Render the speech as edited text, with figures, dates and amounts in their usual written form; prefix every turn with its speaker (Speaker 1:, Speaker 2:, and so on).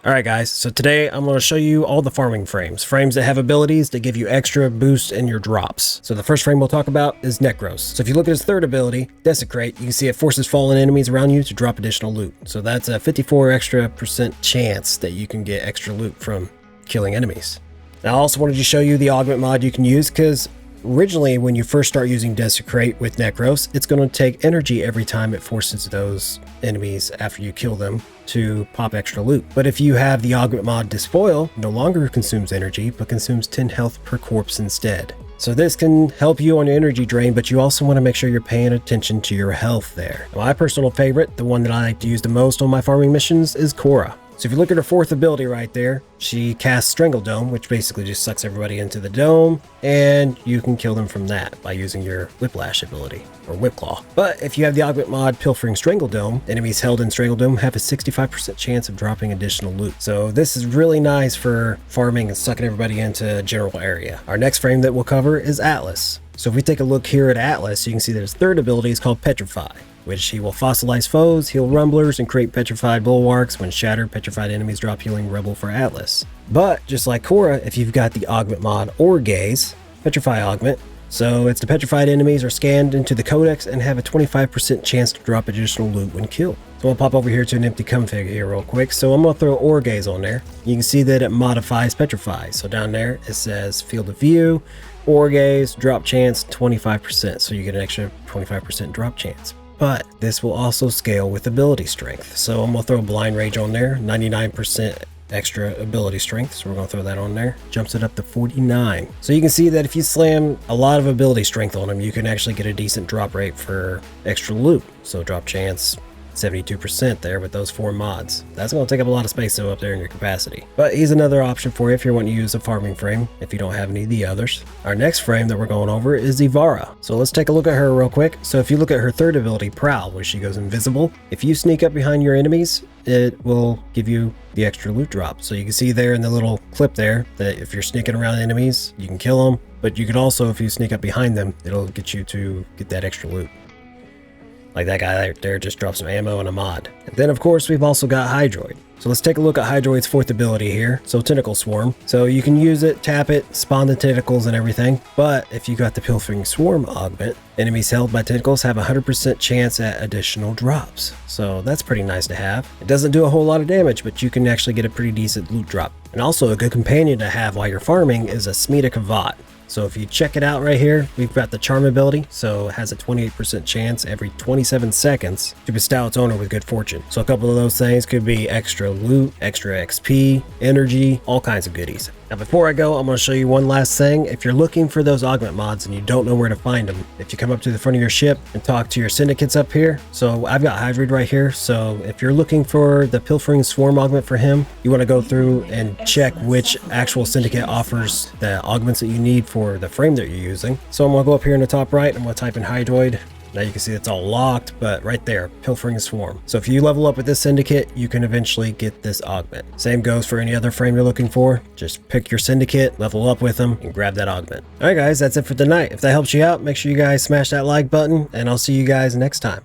Speaker 1: Alright guys, so today I'm going to show you all the farming frames. Frames that have abilities that give you extra boost in your drops. So the first frame we'll talk about is Nekros. So if you look at his third ability, Desecrate, you can see it forces fallen enemies around you to drop additional loot. So that's a 54% extra chance that you can get extra loot from killing enemies. Now I also wanted to show you the augment mod you can use because originally when you first start using Desecrate with Nekros, it's going to take energy every time it forces those enemies after you kill them to pop extra loot. But if you have the augment mod Despoil, no longer consumes energy but consumes 10 health per corpse instead. So this can help you on your energy drain, but you also want to make sure you're paying attention to your health there. My personal favorite, the one that I like to use the most on my farming missions, is Khora. So if you look at her fourth ability right there, she casts Strangle Dome, which basically just sucks everybody into the dome, and you can kill them from that by using your Whiplash ability, or Whip Claw. But if you have the augment mod Pilfering Strangle Dome, enemies held in Strangle Dome have a 65% chance of dropping additional loot. So this is really nice for farming and sucking everybody into a general area. Our next frame that we'll cover is Atlas. So if we take a look here at Atlas, you can see that his third ability is called Petrify, which he will fossilize foes, heal rumblers, and create petrified bulwarks. When shattered, petrified enemies drop healing rebel for Atlas. But just like Khora, if you've got the augment mod or Gaze, Petrify augment, so it's the petrified enemies are scanned into the codex and have a 25% chance to drop additional loot when killed. So I'll pop over here to an empty config here real quick. So I'm going to throw Or Gaze on there. You can see that it modifies Petrify. So down there it says field of view, Or Gaze, drop chance 25%. So you get an extra 25% drop chance. But this will also scale with ability strength. So I'm going to throw Blind Rage on there, 99% extra ability strength. So we're going to throw that on there. Jumps it up to 49. So you can see that if you slam a lot of ability strength on him, you can actually get a decent drop rate for extra loot. So drop chance 72% there with those 4 mods. That's going to take up a lot of space though up there in your capacity. But he's another option for you if you're wanting to use a farming frame if you don't have any of the others. Our next frame that we're going over is Ivara. So let's take a look at her real quick. So if you look at her third ability, Prowl, where she goes invisible, if you sneak up behind your enemies, it will give you the extra loot drop. So you can see there in the little clip there that if you're sneaking around enemies, you can kill them. But you can also, if you sneak up behind them, it'll get you to get that extra loot. Like that guy right there just dropped some ammo and a mod. And then of course we've also got Hydroid. So let's take a look at Hydroid's fourth ability here. So Tentacle Swarm. So you can use it, tap it, spawn the tentacles and everything. But if you got the Pilfering Swarm augment, enemies held by tentacles have a 100% chance at additional drops. So that's pretty nice to have. It doesn't do a whole lot of damage, but you can actually get a pretty decent loot drop. And also a good companion to have while you're farming is a Smeeta Kavat. So if you check it out right here, we've got the Charm ability, so it has a 28% chance every 27 seconds to bestow its owner with good fortune. So a couple of those things could be extra loot, extra XP, energy, all kinds of goodies. Now before I go, I'm going to show you one last thing. If you're looking for those augment mods and you don't know where to find them, if you come up to the front of your ship and talk to your syndicates up here, so I've got Hydroid right here, so if you're looking for the Pilfering Swarm augment for him, you want to go through and check which actual syndicate offers the augments that you need for the frame that you're using. So I'm going to go up here in the top right, I'm going to type in Hydroid. Now you can see it's all locked, but right there, Pilfering Swarm. So if you level up with this syndicate, you can eventually get this augment. Same goes for any other frame you're looking for. Just pick your syndicate, level up with them, and grab that augment. All right, guys, that's it for tonight. If that helps you out, make sure you guys smash that like button, and I'll see you guys next time.